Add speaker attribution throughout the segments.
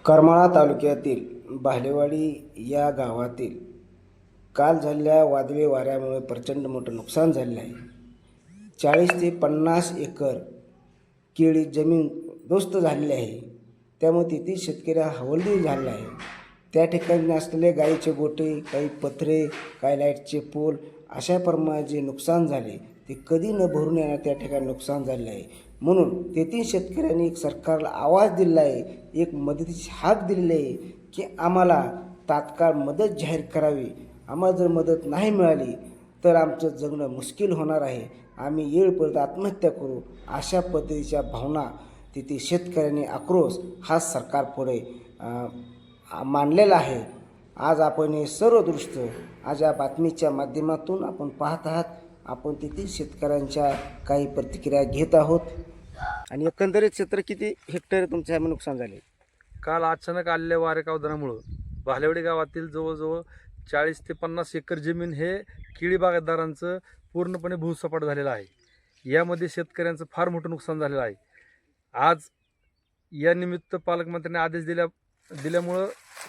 Speaker 1: करमाळा तालुक्यातील भालेवाडी या गावातील काल झालेल्या वादळी वाऱ्यामुळे प्रचंड मोठं नुकसान झालेलं आहे. 40 ते 50 एकर केळी जमीन उद्ध्वस्त झालेली आहे. त्यामुळे तेथील शेतकरी हवालदिल झालेला आहे. त्या ठिकाणी असलेले गाईचे गोटे, काही पत्रे, काही लाईटचे पोल अशा प्रमाणे जे नुकसान झाले ते कधी न भरून येणार त्या ठिकाणी नुकसान झालेलं आहे. म्हणून तेथील शेतकऱ्यांनी एक सरकारला आवाज दिला आहे, एक मदतीची हाक दिलेली आहे की आम्हाला तात्काळ मदत जाहीर करावी. आम्हाला जर मदत नाही मिळाली तर आमचं जगणं मुश्किल होणार आहे. आम्ही येळपर्यंत आत्महत्या करू, अशा पद्धतीच्या भावना तिथे शेतकऱ्यांनी आक्रोश हा सरकारपुढे मांडलेला आहे. आज आपण हे सर्व दृश्य आज या बातमीच्या माध्यमातून आपण पाहत आहात. आपण तेथील शेतकऱ्यांच्या काही प्रतिक्रिया घेत आहोत. आणि एकंदरीत क्षेत्र किती हेक्टर तुमच्या नुकसान झाले?
Speaker 2: काल अचानक आलेल्या वारेकावदानामुळं भालेवाडी गावातील जवळजवळ 40 ते 50 एकर जमीन हे केळी बागायतदारांचं पूर्णपणे भूसपाट झालेलं आहे. यामध्ये शेतकऱ्यांचं फार मोठं नुकसान झालेलं आहे. आज या निमित्त पालकमंत्र्यांनी आदेश दिल्यामुळं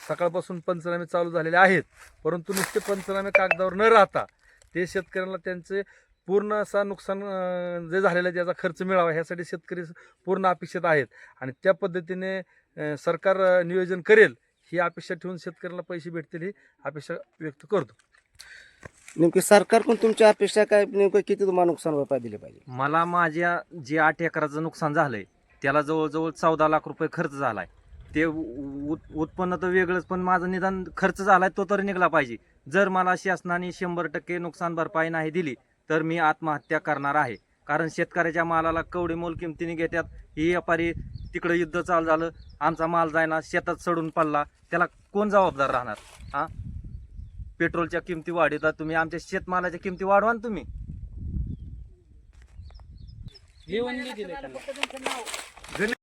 Speaker 2: सकाळपासून पंचनामे चालू झालेले आहेत. परंतु नुसते पंचनामे कागदावर न राहता ते शेतकऱ्यांना त्यांचे पूर्ण असा नुकसान जे झालेलं आहे त्याचा खर्च मिळावा ह्यासाठी शेतकरी पूर्ण अपेक्षित आहेत. आणि त्या पद्धतीने सरकार नियोजन करेल ही अपेक्षा ठेवून शेतकऱ्याला पैसे भेटतील ही अपेक्षा व्यक्त करतो.
Speaker 1: नेमकी सरकारकडून तुमच्या अपेक्षा काय, नेमकं किती तुम्हाला नुकसान भरपाई दिली पाहिजे?
Speaker 3: मला माझ्या जे 8 एकराचं नुकसान झालंय त्याला जवळजवळ 14 लाख रुपये खर्च झालाय. ते उत्पन्न तर वेगळंच, पण माझं निदान खर्च झालाय तो तरी निघला पाहिजे. जर मला शासनाने 100% नुकसान भरपाई नाही दिली तर मी आत्महत्या करणार आहे. कारण शेतकऱ्याच्या मालाला कवडे मोल किमतीने घेतात. ही व्यापारी तिकडं युद्ध चालू झालं, आमचा माल जायना शेतात सडून पडला, त्याला कोण जबाबदार राहणार? पेट्रोलच्या किमती वाढवतात तुम्ही, आमच्या शेतमालाच्या किमती वाढवा ना तुम्ही.